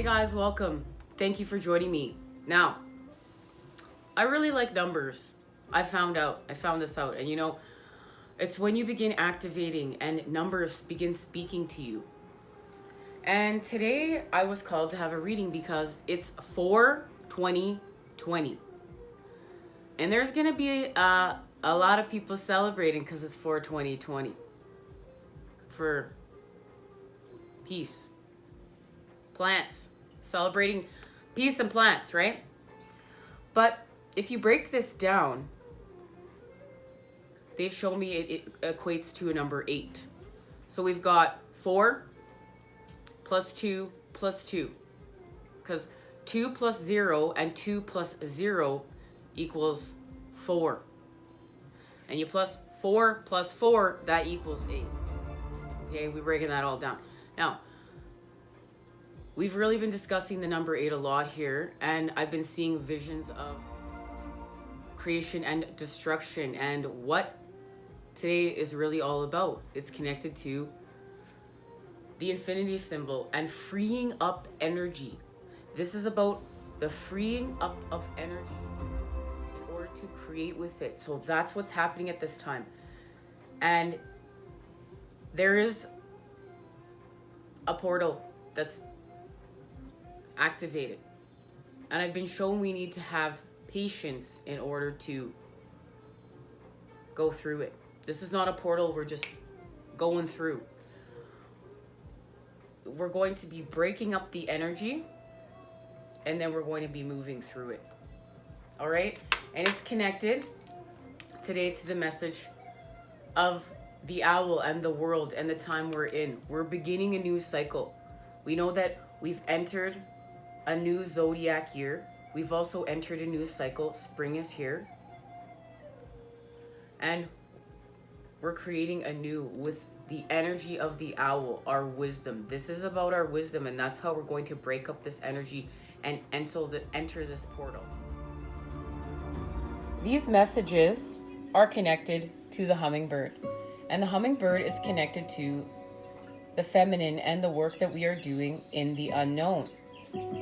guys, welcome. Thank you for joining me. Now, I really like numbers. I found this out. And you know, it's when you begin activating and numbers begin speaking to you. And today I was called to have a reading because it's 4/20/20. And there's going to be a lot of people celebrating because it's 4/20/20. For peace. Plants. Celebrating peace and plants, right? But if you break this down, they've shown me it equates to a number 8. So we've got 4 plus 2 plus 2. Because 2 plus 0 and 2 plus 0 equals 4. And you plus 4 plus 4, that equals 8. Okay, we're breaking that all down. Now, we've really been discussing the number 8 a lot here, and I've been seeing visions of creation and destruction, and what today is really all about. It's connected to the infinity symbol and freeing up energy. This is about the freeing up of energy in order to create with it. So that's what's happening at this time. And there is a portal that's activated. And I've been shown we need to have patience in order to go through it. This is not a portal we're just going through. We're going to be breaking up the energy, and then we're going to be moving through it. All right? And it's connected today to the message of the owl and the world and the time we're in. We're beginning a new cycle. We know that we've entered a new zodiac year. We've also entered a new cycle. Spring is here. And we're creating a new with the energy of the owl, our wisdom. This is about our wisdom, and that's how we're going to break up this energy and enter this portal. These messages are connected to the hummingbird. And the hummingbird is connected to the feminine and the work that we are doing in the unknown.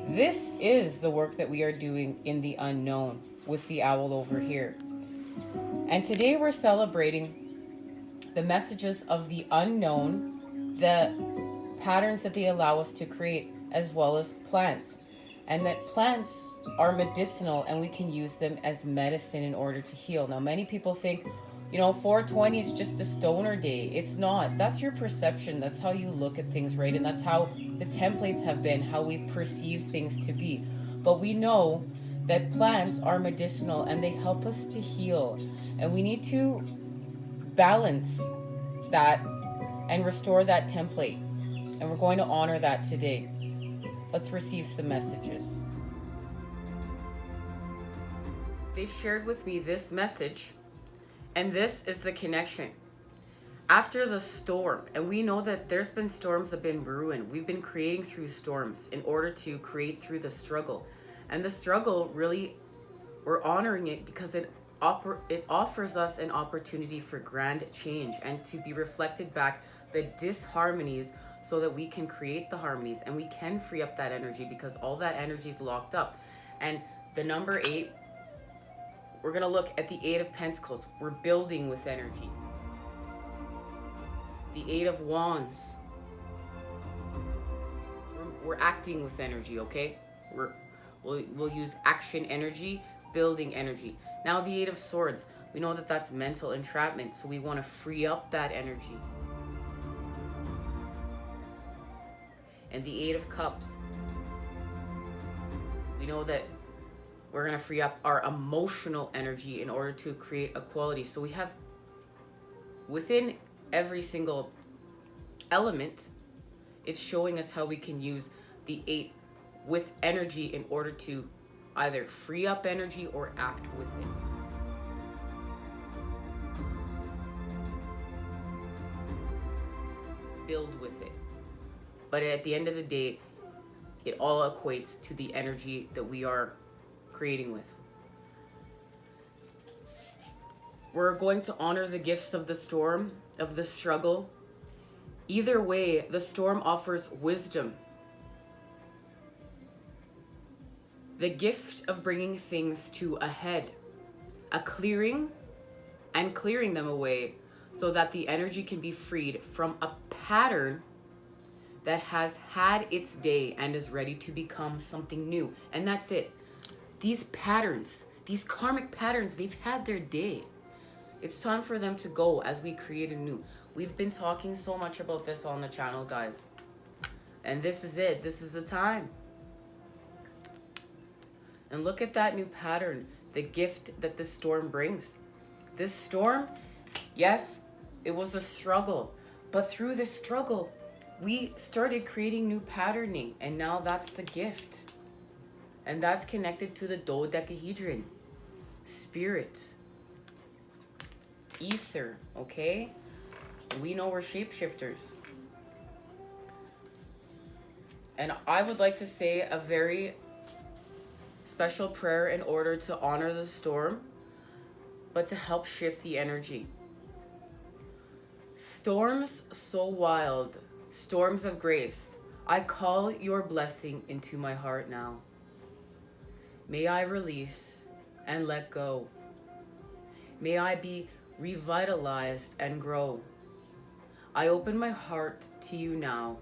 This is the work that we are doing in the unknown with the owl over here. And today we're celebrating the messages of the unknown, the patterns that they allow us to create, as well as plants. And that plants are medicinal and we can use them as medicine in order to heal. Now, many people think, 4/20 is just a stoner day. It's not. That's your perception. That's how you look at things, right? And that's how the templates have been, how we've perceived things to be. But we know that plants are medicinal and they help us to heal. And we need to balance that and restore that template. And we're going to honor that today. Let's receive some messages. They've shared with me this message. And this is the connection. After the storm, and we know that there's been storms that have been brewing. We've been creating through storms in order to create through the struggle. And the struggle, really, we're honoring it because it offers us an opportunity for grand change and to be reflected back the disharmonies so that we can create the harmonies and we can free up that energy because all that energy is locked up. And the number 8, we're going to look at the 8 of Pentacles. We're building with energy. The 8 of Wands. We're acting with energy, okay? We'll use action energy, building energy. Now the 8 of Swords. We know that that's mental entrapment, so we want to free up that energy. And the 8 of Cups. We know that we're going to free up our emotional energy in order to create equality. So we have within every single element, it's showing us how we can use the 8 with energy in order to either free up energy or act with it. Build with it. But at the end of the day, it all equates to the energy that we are creating with. We're going to honor the gifts of the storm, of the struggle. Either way, the storm offers wisdom. The gift of bringing things to a head, a clearing and clearing them away so that the energy can be freed from a pattern that has had its day and is ready to become something new. And that's it. These patterns, these karmic patterns, they've had their day. It's time for them to go as we create a new. We've been talking so much about this on the channel, guys. And this is it. This is the time. And look at that new pattern, the gift that the storm brings. This storm, yes, it was a struggle. But through this struggle, we started creating new patterning. And now that's the gift. And that's connected to the dodecahedron. Spirit. Ether, okay? We know we're shapeshifters. And I would like to say a very special prayer in order to honor the storm, but to help shift the energy. Storms so wild, storms of grace, I call your blessing into my heart now. May I release and let go. May I be revitalized and grow. I open my heart to you now.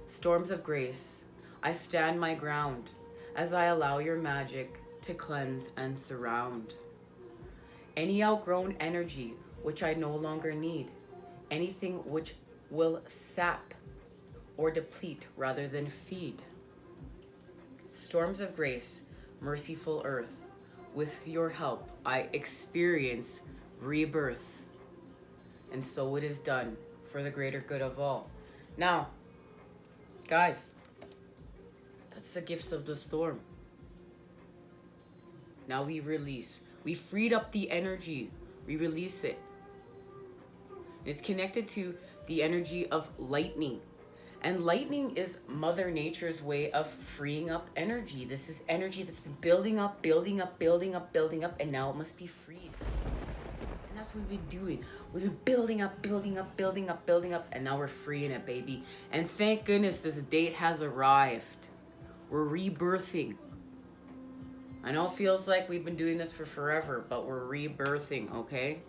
Storms of grace, I stand my ground as I allow your magic to cleanse and surround. Any outgrown energy which I no longer need, anything which will sap or deplete rather than feed. Storms of grace, merciful earth, with your help I experience rebirth. And so it is done for the greater good of all. Now, guys, that's the gifts of the storm. Now we release. We freed up the energy. We release it. It's connected to the energy of lightning. And lightning is Mother Nature's way of freeing up energy. This is energy that's been building up, building up, building up, building up, and now it must be freed. And that's what we've been doing. We've been building up, building up, building up, building up, and now we're freeing it, baby. And thank goodness this date has arrived. We're rebirthing. I know it feels like we've been doing this for forever, but we're rebirthing, okay?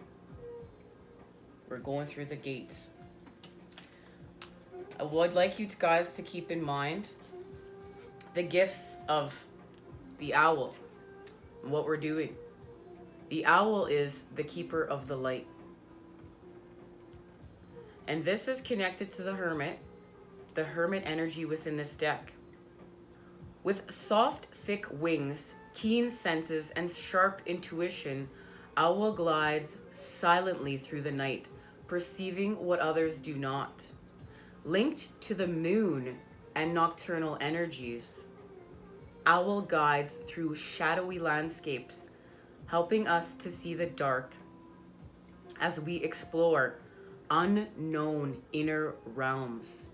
We're going through the gates. I would like you guys to keep in mind the gifts of the owl and what we're doing. The owl is the keeper of the light. And this is connected to the hermit energy within this deck. With soft, thick wings, keen senses, and sharp intuition, owl glides silently through the night, perceiving what others do not. Linked to the moon and nocturnal energies, owl guides through shadowy landscapes, helping us to see the dark as we explore unknown inner realms.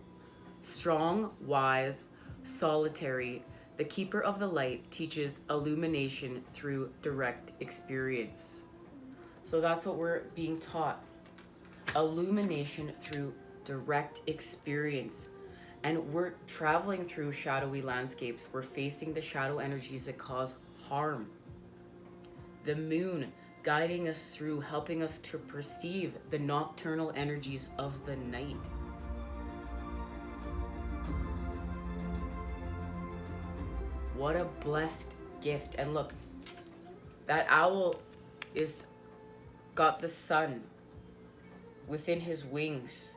Strong, wise, solitary, the keeper of the light teaches illumination through direct experience. So that's what we're being taught. Illumination through direct experience. And we're traveling through shadowy landscapes. We're facing the shadow energies that cause harm. The moon guiding us through, helping us to perceive the nocturnal energies of the night. What a blessed gift. And look, that owl is got the sun within his wings.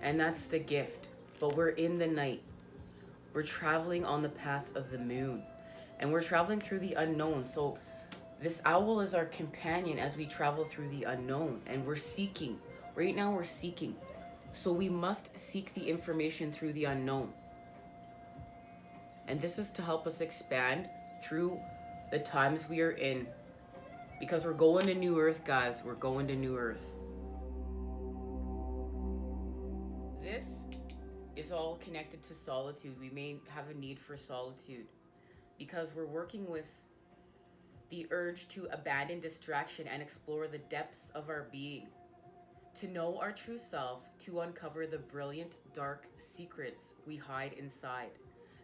And that's the gift. But we're in the night. We're traveling on the path of the moon. And we're traveling through the unknown. So this owl is our companion as we travel through the unknown. And we're seeking. Right now we're seeking. So we must seek the information through the unknown. And this is to help us expand through the times we are in. Because we're going to New Earth, guys. We're going to New Earth. This is all connected to solitude. We may have a need for solitude because we're working with the urge to abandon distraction and explore the depths of our being, to know our true self, to uncover the brilliant, dark secrets we hide inside.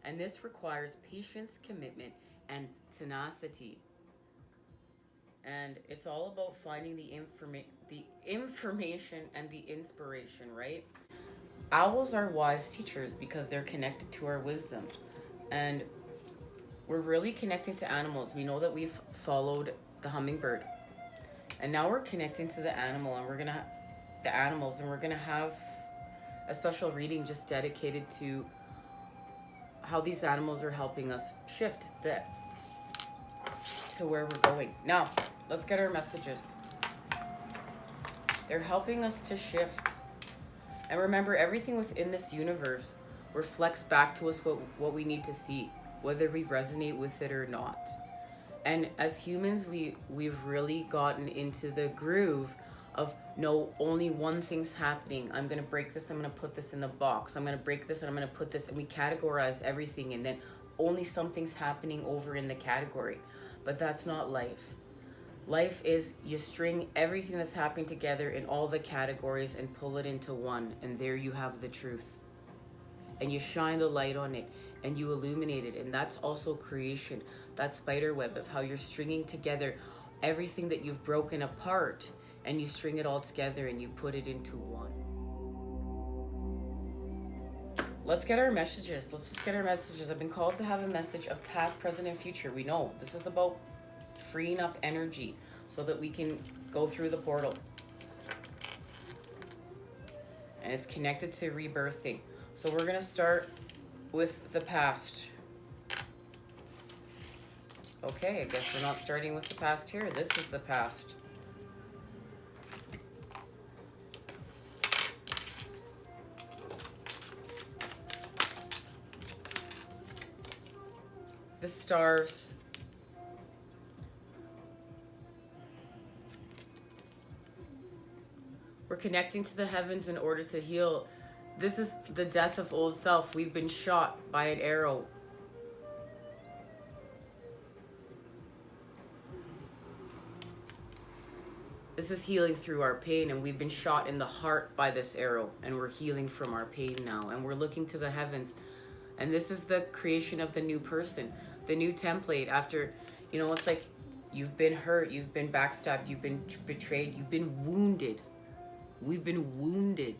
And this requires patience, commitment, and tenacity. And it's all about finding the information and the inspiration, right? Owls are wise teachers because they're connected to our wisdom. And we're really connecting to animals. We know that we've followed the hummingbird. And now we're connecting to the animals, and we're gonna have a special reading just dedicated to how these animals are helping us shift to where we're going. Now, let's get our messages. They're helping us to shift. And remember, everything within this universe reflects back to us what we need to see, whether we resonate with it or not. And as humans, we've really gotten into the groove of, no, only one thing's happening. I'm going to break this, I'm going to put this in the box. I'm going to break this and I'm going to put this, and we categorize everything, and then only something's happening over in the category. But that's not life. Life is you string everything that's happening together in all the categories and pull it into one, and there you have the truth. And you shine the light on it and you illuminate it, and that's also creation. That spider web of how you're stringing together everything that you've broken apart, and you string it all together and you put it into one. Let's get our messages. Let's just get our messages. I've been called to have a message of past, present, and future. We know this is about freeing up energy so that we can go through the portal. And it's connected to rebirthing. So we're going to start with the past. Okay, I guess we're not starting with the past here. This is the past. The stars. We're connecting to the heavens in order to heal. This is the death of old self. We've been shot by an arrow. This is healing through our pain, and we've been shot in the heart by this arrow, and we're healing from our pain now, and we're looking to the heavens. And this is the creation of the new person, the new template after, it's like you've been hurt, you've been backstabbed, you've been betrayed, you've been wounded. We've been wounded.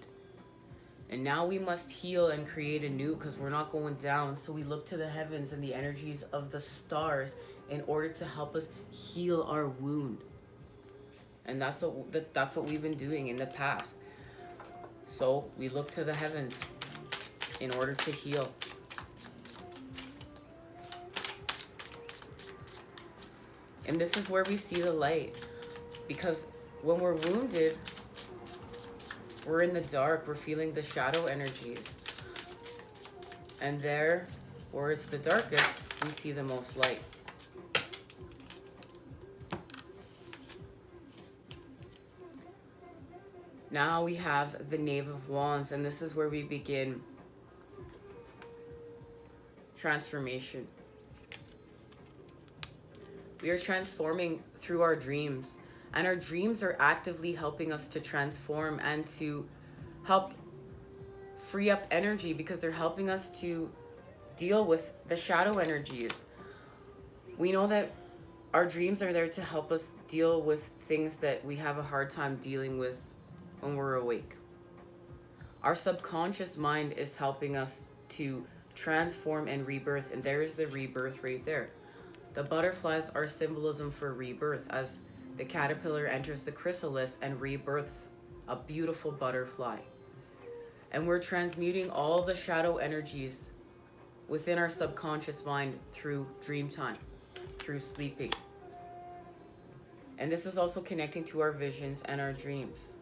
And now we must heal and create anew, because we're not going down. So we look to the heavens and the energies of the stars in order to help us heal our wound. And that's what we've been doing in the past. So we look to the heavens in order to heal. And this is where we see the light. Because when we're wounded, we're in the dark. We're feeling the shadow energies. And there, where it's the darkest, we see the most light. Now we have the Knave of Wands, and this is where we begin transformation. We are transforming through our dreams, and our dreams are actively helping us to transform and to help free up energy, because they're helping us to deal with the shadow energies. We know that our dreams are there to help us deal with things that we have a hard time dealing with when we're awake. Our subconscious mind is helping us to transform and rebirth, and there's the rebirth right there. The butterflies are symbolism for rebirth, as the caterpillar enters the chrysalis and rebirths a beautiful butterfly. And we're transmuting all the shadow energies within our subconscious mind through dream time, through sleeping. And this is also connecting to our visions and our dreams.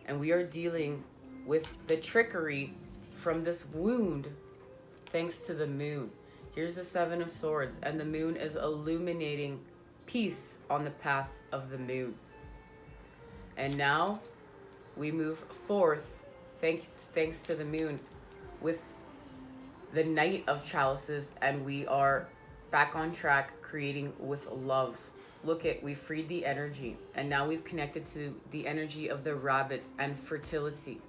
And we are dealing with the trickery from this wound thanks to the moon. Here's the Seven of Swords, and the moon is illuminating peace on the path of the moon. And now we move forth, thanks to the moon, with the Knight of Chalices, and we are back on track, creating with love. Look at, we freed the energy, and now we've connected to the energy of the rabbits and fertility,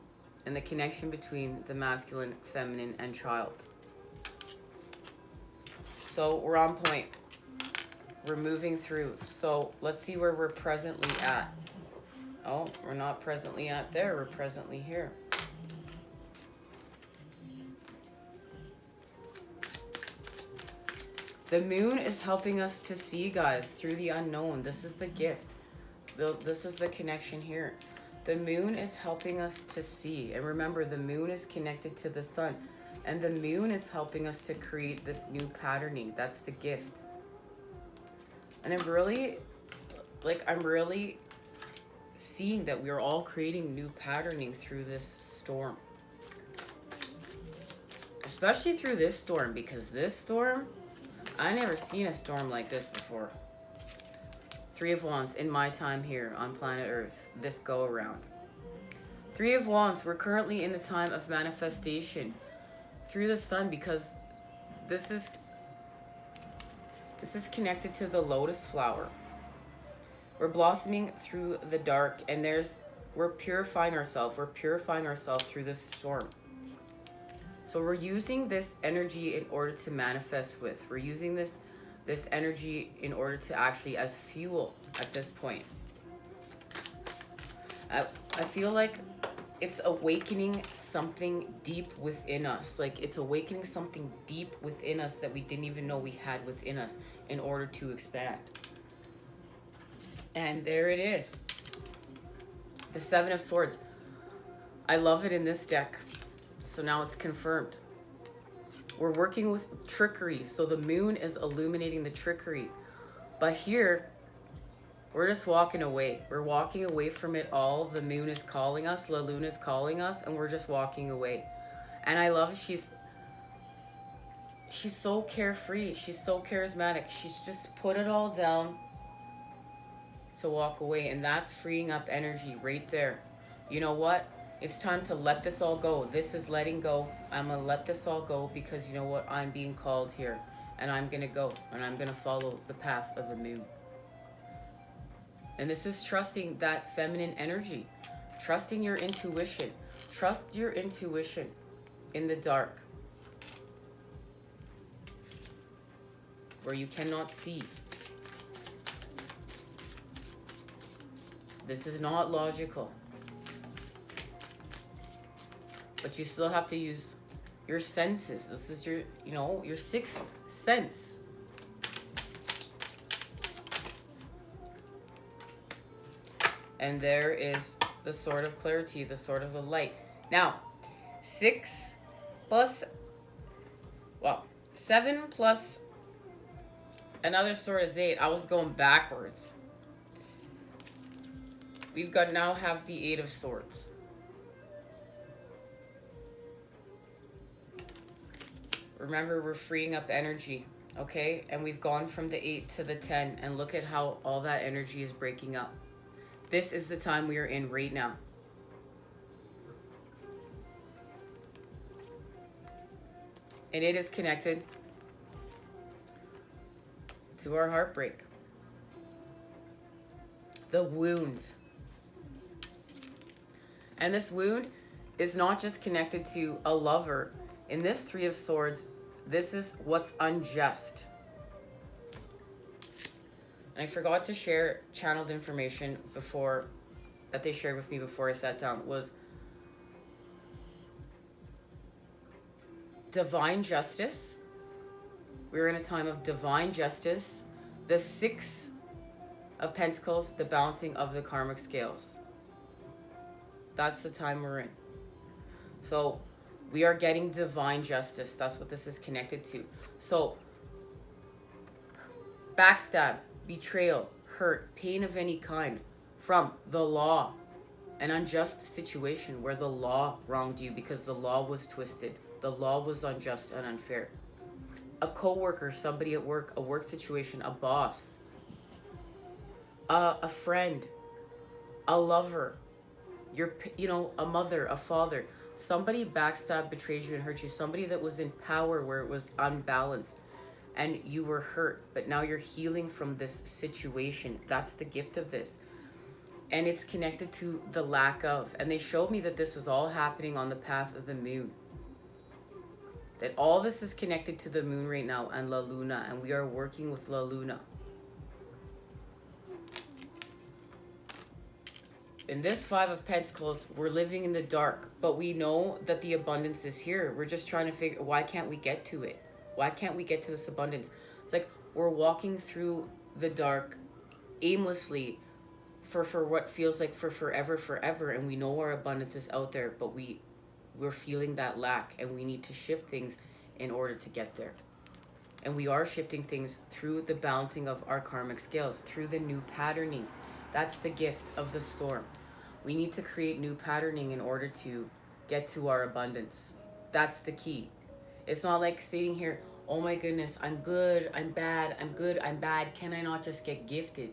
and the connection between the masculine, feminine, and child. So we're on point. We're moving through. So let's see where we're presently at. Oh, we're not presently at there. We're presently here. The moon is helping us to see, guys, through the unknown. This is the gift. This is the connection here. The moon is helping us to see. And remember, the moon is connected to the sun. And the moon is helping us to create this new patterning. That's the gift. And I'm really seeing that we're all creating new patterning through this storm. Especially through this storm, because this storm, I never seen a storm like this before. 3 of Wands in my time here on planet Earth, this go around. 3 of Wands, we're currently in the time of manifestation through the sun, because this is connected to the lotus flower. We're blossoming through the dark, and we're purifying ourselves. We're purifying ourselves through this storm. So we're using this energy in order to manifest with. We're using this energy in order to actually as fuel at this point. I feel like it's awakening something deep within us. Like it's awakening something deep within us that we didn't even know we had within us in order to expand. And there it is. The 7 of Swords. I love it in this deck. So now it's confirmed. We're working with trickery. So the moon is illuminating the trickery. But here, we're just walking away. We're walking away from it all. The moon is calling us. La Luna is calling us. And we're just walking away. And I love she's so carefree. She's so charismatic. She's just put it all down to walk away. And that's freeing up energy right there. You know what? It's time to let this all go. This is letting go. I'm going to let this all go because you know what? I'm being called here. And I'm going to go. And I'm going to follow the path of the moon. And this is trusting that feminine energy. Trusting your intuition. Trust your intuition in the dark. Where you cannot see. This is not logical. But you still have to use your senses. This is your, your sixth sense. And there is the Sword of Clarity, the Sword of the Light. Now, 7 plus another sword is 8. I was going backwards. We've got now have the 8 of Swords. Remember, we're freeing up energy, okay? And we've gone from the 8 to the 10, and look at how all that energy is breaking up. This is the time we are in right now. And it is connected to our heartbreak. The wounds. And this wound is not just connected to a lover. In this 3 of Swords, this is what's unjust. And I forgot to share channeled information before, that they shared with me before I sat down, was divine justice. We're in a time of divine justice. The 6 of Pentacles, the balancing of the karmic scales. That's the time we're in. So we are getting divine justice. That's what this is connected to. So backstab, betrayal, hurt, pain of any kind from the law. An unjust situation where the law wronged you because the law was twisted. The law was unjust and unfair. A coworker, somebody at work, a work situation, a boss, a friend, a lover, a mother, a father. Somebody backstabbed, betrayed you, and hurt you. Somebody that was in power where it was unbalanced and you were hurt, but now you're healing from this situation. That's the gift of this. And it's connected to the lack of. And they showed me that this was all happening on the path of the moon. That all this is connected to the moon right now and La Luna. And we are working with La Luna. In this Five of Pentacles, we're living in the dark, but we know that the abundance is here. We're just trying to figure, why can't we get to it? Why can't we get to this abundance? It's like we're walking through the dark aimlessly for what feels like for forever, and we know our abundance is out there, but we're feeling that lack, and we need to shift things in order to get there. And we are shifting things through the balancing of our karmic scales, through the new patterning. That's the gift of the storm. We need to create new patterning in order to get to our abundance. That's the key. It's not like sitting here, oh my goodness, I'm good, I'm bad, I'm good, I'm bad. Can I not just get gifted?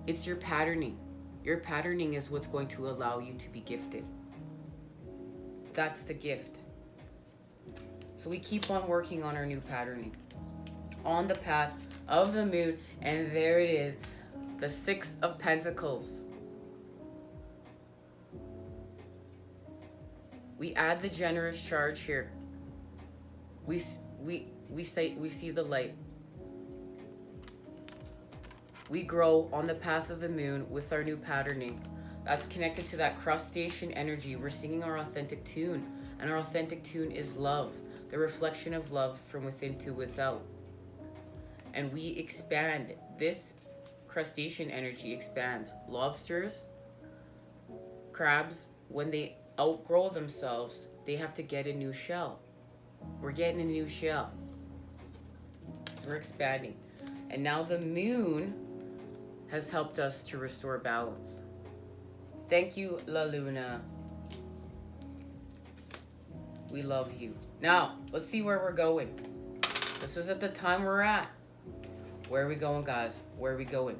It's your patterning. Your patterning is what's going to allow you to be gifted. That's the gift. So we keep on working on our new patterning. On the path of the moon, and there it is. The Six of Pentacles. We add the generous charge here. We see the light. We grow on the path of the moon with our new patterning. That's connected to that crustacean energy. We're singing our authentic tune, and our authentic tune is love, the reflection of love from within to without. And we expand. This crustacean energy expands. Lobsters, crabs, when they outgrow themselves, they have to get a new shell. We're getting a new shell. So we're expanding. And now the moon has helped us to restore balance. Thank you, La Luna. We love you. Now, let's see where we're going. This is at the time we're at. Where are we going, guys? Where are we going?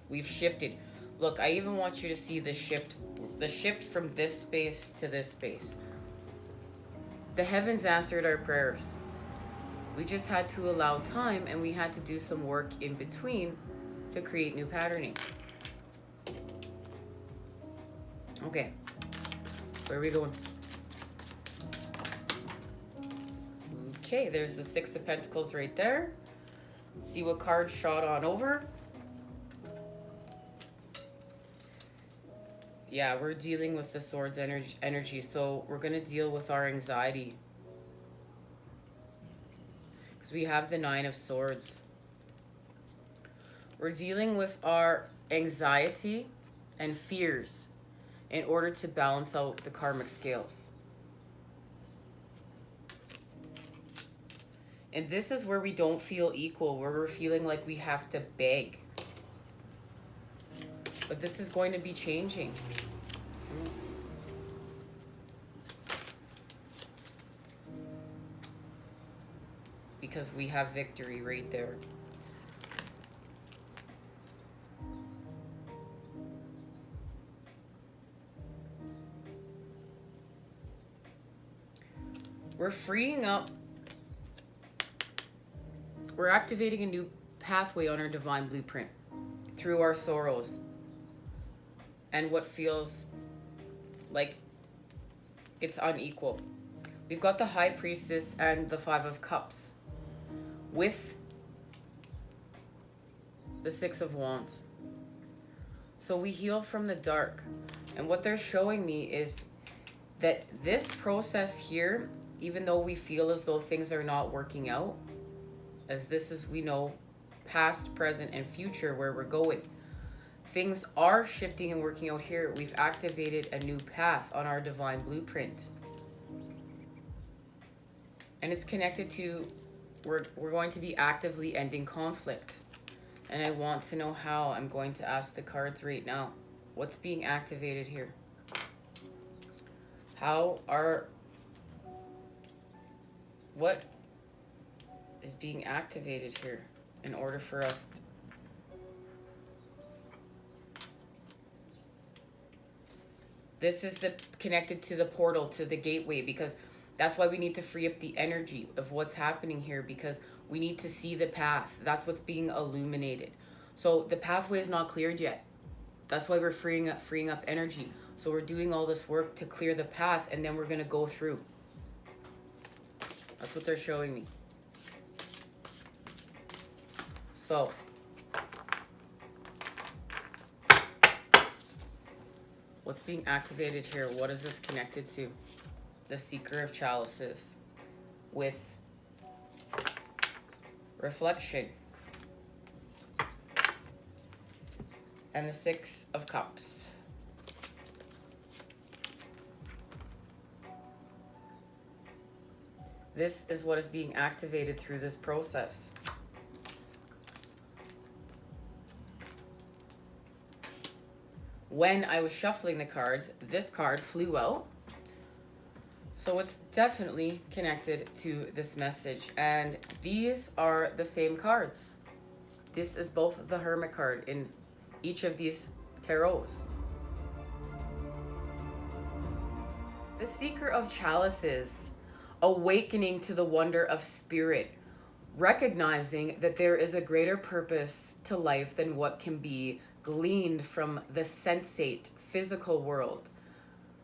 We've shifted. Look, I even want you to see the shift from this space to this space. The heavens answered our prayers. We just had to allow time, and we had to do some work in between to create new patterning. Okay, where are we going? Okay, there's the Six of Pentacles right there. See what card shot on over. Yeah, we're dealing with the Swords energy, so we're going to deal with our anxiety. Because we have the Nine of Swords. We're dealing with our anxiety and fears in order to balance out the karmic scales. And this is where we don't feel equal, where we're feeling like we have to beg. But this is going to be changing. Because we have victory right there. We're freeing up. We're activating a new pathway on our divine blueprint through our sorrows and what feels like it's unequal. We've got the High Priestess and the Five of Cups with the Six of Wands. So we heal from the dark. And what they're showing me is that this process here, even though we feel as though things are not working out, as this is, we know, past, present, and future where we're going, things are shifting and working out here. We've activated a new path on our divine blueprint. And it's connected to, we're going to be actively ending conflict. And I want to know how. I'm going to ask the cards right now. What's being activated here? What is being activated here in order for us this is connected to the portal, to the gateway, because that's why we need to free up the energy of what's happening here, because we need to see the path. That's what's being illuminated. So the pathway is not cleared yet. That's why we're freeing up energy. So we're doing all this work to clear the path, and then we're going to go through. That's what they're showing me. So What's being activated here? What is this connected to? The Seeker of Chalices with reflection. And the Six of Cups. This is what is being activated through this process. When I was shuffling the cards, this card flew out. So it's definitely connected to this message. And these are the same cards. This is both the Hermit card in each of these tarots. The Seeker of Chalices, awakening to the wonder of spirit, recognizing that there is a greater purpose to life than what can be gleaned from the sensate physical world.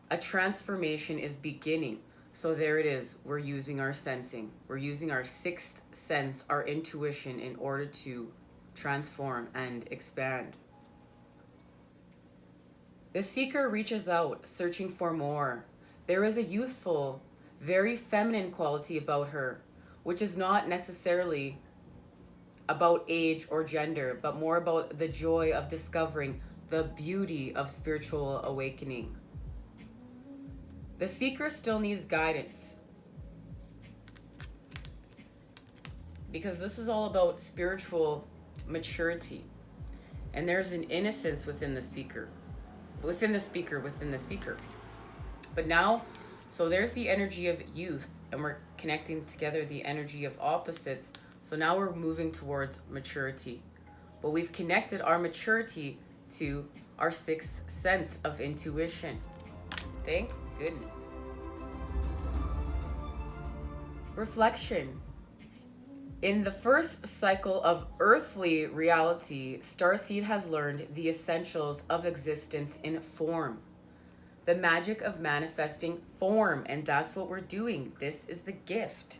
A transformation is beginning. So there it is. We're using our sensing. We're using our sixth sense, our intuition, in order to transform and expand. The Seeker reaches out, searching for more. There is a youthful, very feminine quality about her, which is not necessarily about age or gender, but more about the joy of discovering the beauty of spiritual awakening. The Seeker still needs guidance, because this is all about spiritual maturity. And there's an innocence within the Seeker. But now, so there's the energy of youth, and we're connecting together the energy of opposites. So now we're moving towards maturity. But we've connected our maturity to our sixth sense of intuition. Thank goodness. Reflection. In the first cycle of earthly reality, Starseed has learned the essentials of existence in form. The magic of manifesting form, and that's what we're doing. This is the gift.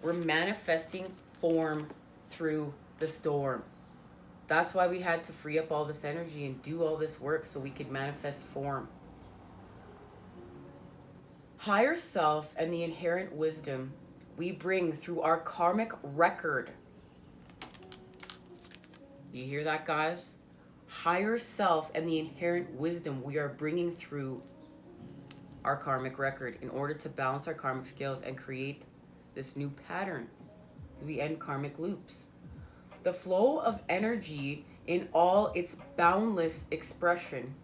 We're manifesting form through the storm. That's why we had to free up all this energy and do all this work so we could manifest form. Higher self and the inherent wisdom we bring through our karmic record. You hear that, guys? Higher self and the inherent wisdom we are bringing through our karmic record in order to balance our karmic scales and create this new pattern. We end karmic loops. The flow of energy in all its boundless expression,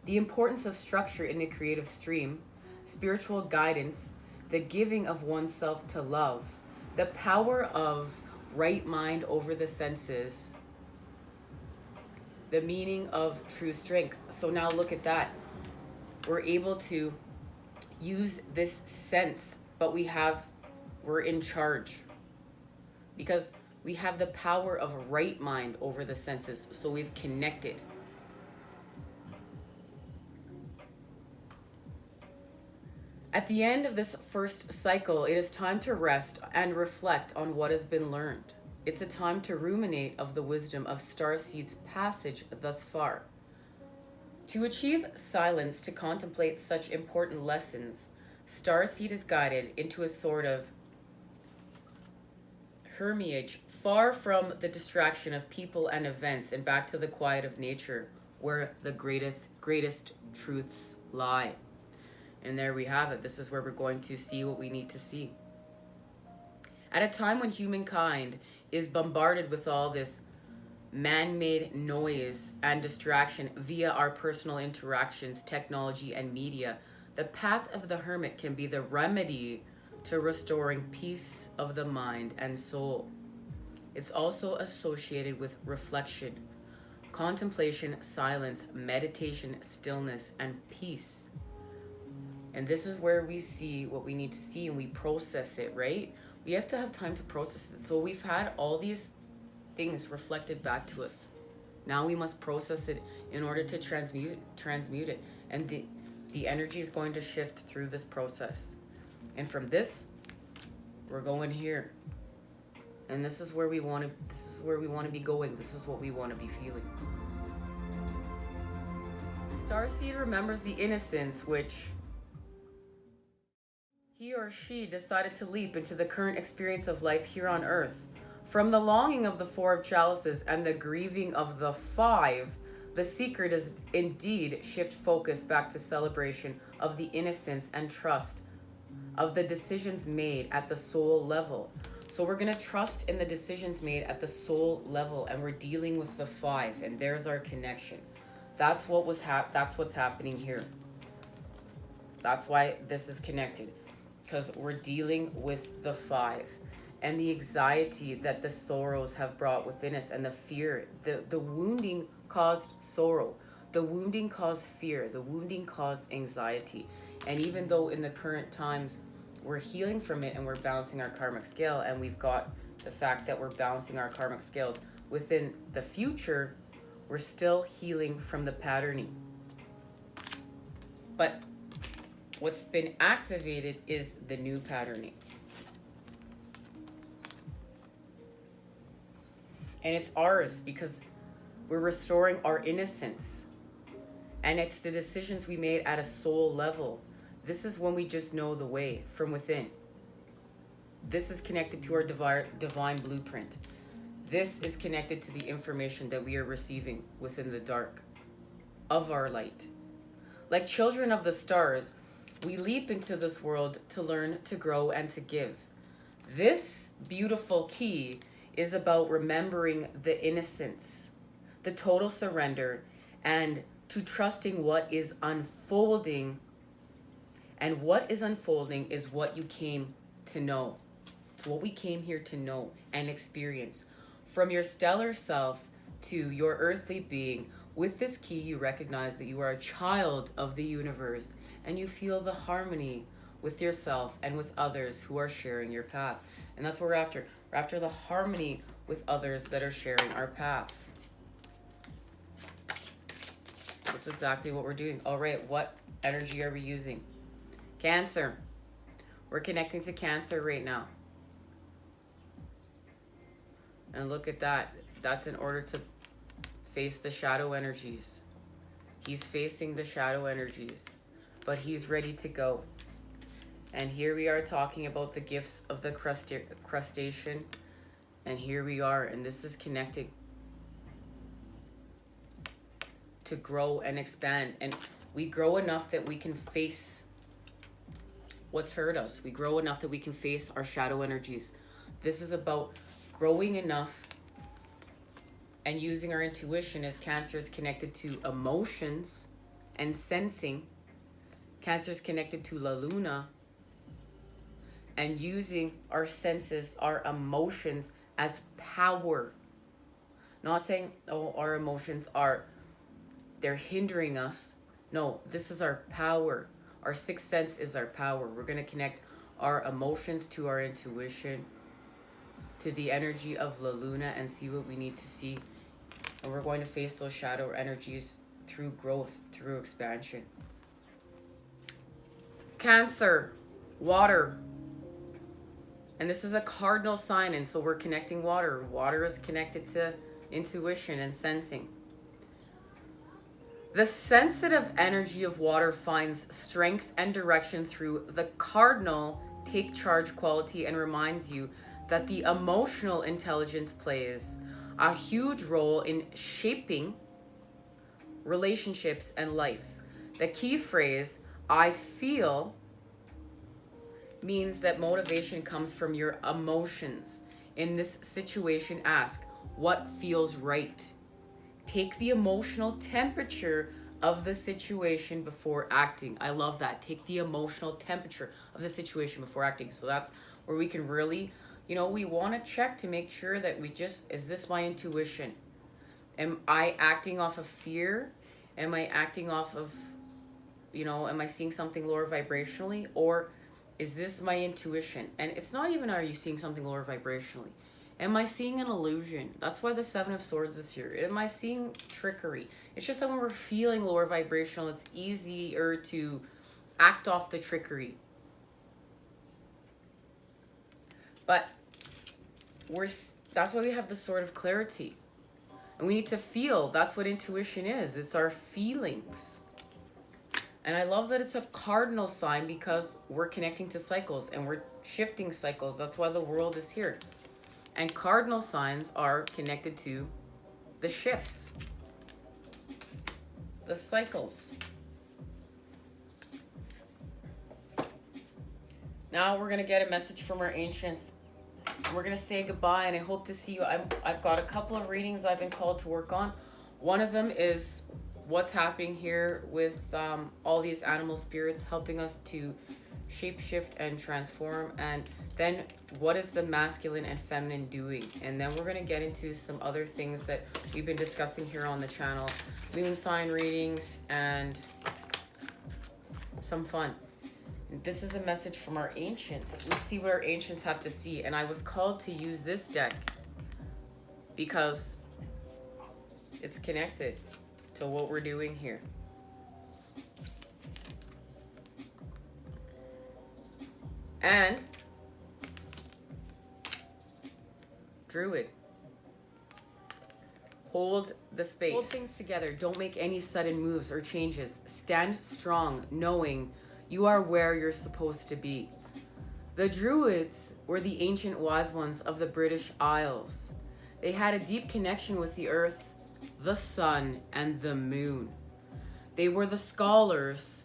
the importance of structure in the creative stream, spiritual guidance, the giving of oneself to love, the power of right mind over the senses, the meaning of true strength. So now look at that. We're able to use this sense, but we're in charge because we have the power of right mind over the senses. So we've connected. At the end of this first cycle, it is time to rest and reflect on what has been learned. It's a time to ruminate of the wisdom of Starseed's passage thus far. To achieve silence to contemplate such important lessons, Starseed is guided into a sort of hermitage, far from the distraction of people and events, and back to the quiet of nature, where the greatest truths lie. And there we have it. This is where we're going to see what we need to see. At a time when humankind is bombarded with all this man-made noise and distraction via our personal interactions, technology, and media, the path of the hermit can be the remedy to restoring peace of the mind and soul. It's also associated with reflection, contemplation, silence, meditation, stillness, and peace. And this is where we see what we need to see and we process it, right? We have to have time to process it. So we've had all these things reflected back to us. Now we must process it in order to transmute it. And the energy is going to shift through this process. And from this, we're going here. And this is where we want to be going. This is what we want to be feeling. Starseed remembers the innocence which he or she decided to leap into the current experience of life here on Earth. From the longing of the Four of Chalices and the grieving of the Five, the seeker does indeed shift focus back to celebration of the innocence and trust of the decisions made at the soul level. So we're going to trust in the decisions made at the soul level, and we're dealing with the Five, and there's our connection. That's what was that's what's happening here. That's why this is connected, because we're dealing with the Five and the anxiety that the sorrows have brought within us, and the fear. The wounding caused sorrow. The wounding caused fear. The wounding caused anxiety. And even though in the current times we're healing from it and we're balancing our karmic scale, and we've got the fact that we're balancing our karmic scales within the future, we're still healing from the patterning. But what's been activated is the new patterning. And it's ours because we're restoring our innocence. And it's the decisions we made at a soul level. This is when we just know the way from within. This is connected to our divine blueprint. This is connected to the information that we are receiving within the dark of our light. Like children of the stars, we leap into this world to learn, to grow, and to give. This beautiful key is about remembering the innocence, the total surrender, and to trusting what is unfolding. And what is unfolding is what you came to know. It's what we came here to know and experience. From your stellar self to your earthly being, with this key you recognize that you are a child of the universe, and you feel the harmony with yourself and with others who are sharing your path. And that's what we're after. We're after the harmony with others that are sharing our path. That's exactly what we're doing. All right, what energy are we using? Cancer. We're connecting to Cancer right now. And look at that. That's in order to face the shadow energies. He's facing the shadow energies, but he's ready to go. And here we are talking about the gifts of the crustacean. And here we are, and this is connected to grow and expand. And we grow enough that we can face what's hurt us. We grow enough that we can face our shadow energies. This is about growing enough and using our intuition, as Cancer is connected to emotions and sensing. Cancer is connected to La Luna, and using our senses, our emotions as power. Not saying, oh, our emotions they're hindering us. No, this is our power. Our sixth sense is our power. We're going to connect our emotions to our intuition, to the energy of La Luna, and see what we need to see. And we're going to face those shadow energies through growth, through expansion. Cancer, water. And this is a cardinal sign, and so we're connecting water. Water is connected to intuition and sensing. The sensitive energy of water finds strength and direction through the cardinal take charge quality, and reminds you that the emotional intelligence plays a huge role in shaping relationships and life. The key phrase, I feel, means that motivation comes from your emotions. In this situation, ask, what feels right? Take the emotional temperature of the situation before acting. I love that. Take the emotional temperature of the situation before acting. So that's where we can really, we want to check to make sure that is this my intuition? Am I acting off of fear? Am I acting off of, am I seeing something lower vibrationally? Or is this my intuition? And it's not even, are you seeing something lower vibrationally? Am I seeing an illusion? That's why the Seven of Swords is here. Am I seeing trickery? It's just that when we're feeling lower vibrational, it's easier to act off the trickery. But that's why we have the Sword of Clarity. And we need to feel. That's what intuition is. It's our feelings. And I love that it's a cardinal sign because we're connecting to cycles and we're shifting cycles. That's why the world is here. And cardinal signs are connected to the shifts, the cycles. Now we're going to get a message from our ancients. We're going to say goodbye, and I hope to see you. I've got a couple of readings I've been called to work on. One of them is what's happening here with all these animal spirits helping us to shapeshift and transform, and then what is the masculine and feminine doing. And then we're going to get into some other things that we've been discussing here on the channel, moon sign readings and some fun. This is a message from our ancients. Let's see what our ancients have to see. And I was called to use this deck because it's connected to what we're doing here. And Druid. Hold the space. Hold things together. Don't make any sudden moves or changes. Stand strong, knowing you are where you're supposed to be. The Druids were the ancient wise ones of the British Isles. They had a deep connection with the earth, the sun, and the moon. They were the scholars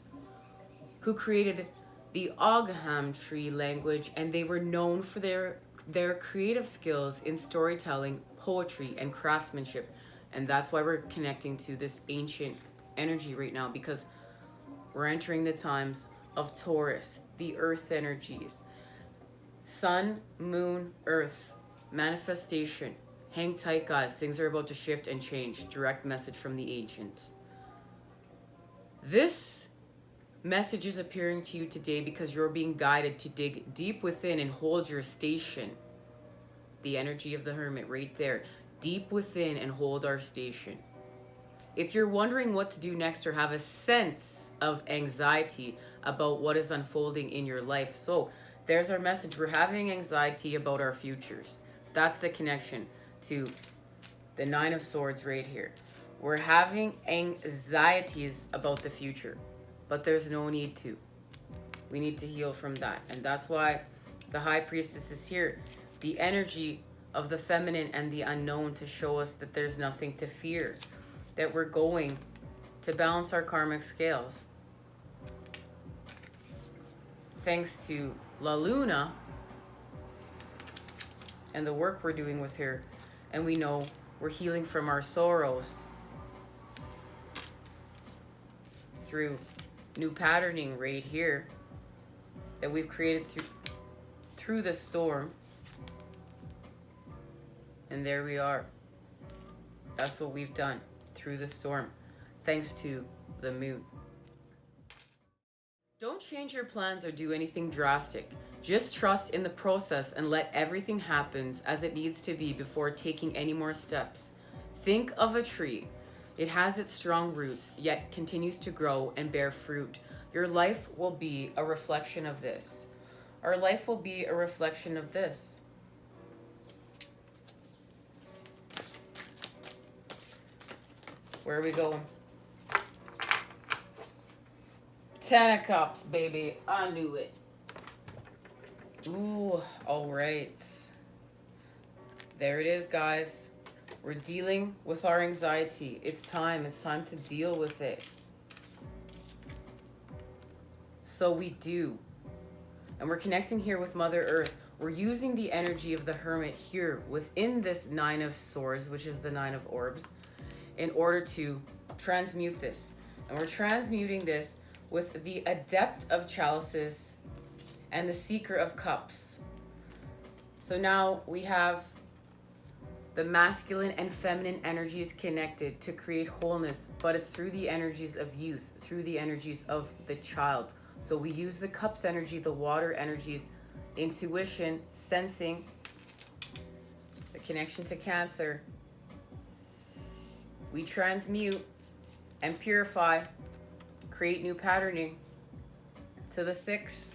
who created the Ogham tree language, and they were known for their creative skills in storytelling, poetry, and craftsmanship. And that's why we're connecting to this ancient energy right now, because we're entering the times of Taurus, the earth energies. Sun, moon, earth, manifestation. Hang tight, guys. Things are about to shift and change. Direct message from the ancients. This message is appearing to you today because you're being guided to dig deep within and hold your station. The energy of the hermit right there. Deep within and hold our station. If you're wondering what to do next or have a sense of anxiety about what is unfolding in your life, so there's our message. We're having anxiety about our futures. That's the connection to the Nine of Swords right here. We're having anxieties about the future, but there's no need to. We need to heal from that. And that's why the High Priestess is here. The energy of the feminine and the unknown to show us that there's nothing to fear, that we're going to balance our karmic scales. Thanks to La Luna and the work we're doing with her, and we know we're healing from our sorrows through new patterning right here that we've created through the storm. And there we are. That's what we've done through the storm, thanks to the moon. Don't change your plans or do anything drastic. Just trust in the process and let everything happen as it needs to be before taking any more steps. Think of a tree. It has its strong roots, yet continues to grow and bear fruit. Your life will be a reflection of this. Our life will be a reflection of this. Where are we going? 10 of Cups, baby. I knew it. Ooh, all right. There it is, guys. We're dealing with our anxiety. It's time. It's time to deal with it. So we do. And we're connecting here with Mother Earth. We're using the energy of the Hermit here within this Nine of Swords, which is the Nine of Orbs, in order to transmute this. And we're transmuting this with the Adept of Chalices and the Seeker of Cups. So now we have the masculine and feminine energies connected to create wholeness, but it's through the energies of youth, through the energies of the child. So we use the Cups energy, the water energies, intuition, sensing, the connection to Cancer. We transmute and purify, create new patterning to the 6,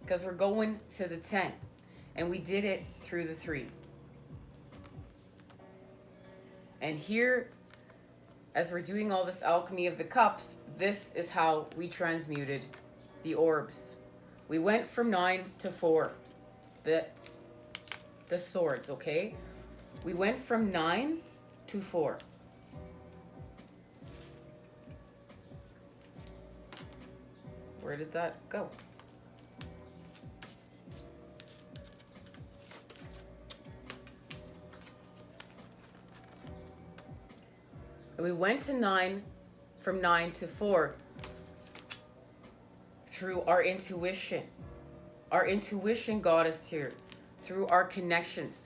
because we're going to the 10, and we did it through the 3. And here as we're doing all this alchemy of the cups, this is how we transmuted the orbs. We went from 9 to 4. The swords, okay? We went from 9 to 4. Where did that go? We went to 9, from 9 to 4 through our intuition. Our intuition got us here through our connections.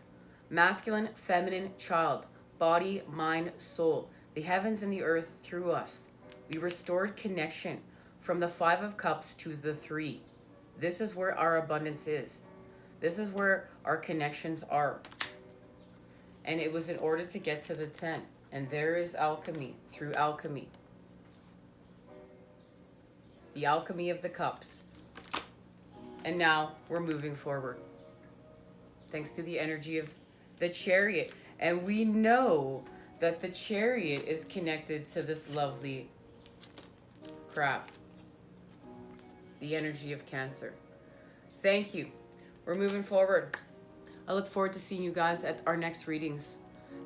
Masculine, feminine, child, body, mind, soul, the heavens and the earth through us. We restored connection from the 5 of Cups to the 3. This is where our abundance is. This is where our connections are. And it was in order to get to the 10. And there is alchemy through alchemy. The alchemy of the cups. And now we're moving forward. Thanks to the energy of the chariot. And we know that the chariot is connected to this lovely crab. The energy of Cancer. Thank you. We're moving forward. I look forward to seeing you guys at our next readings.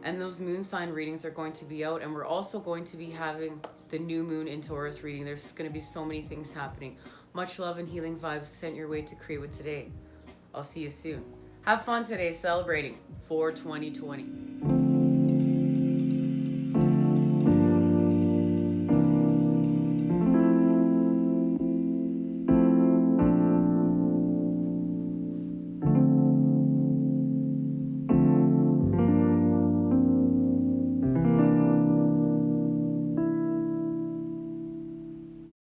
And those moon sign readings are going to be out. And we're also going to be having the new moon in Taurus reading. There's going to be so many things happening. Much love and healing vibes sent your way to create with today. I'll see you soon. Have fun today celebrating for 2020.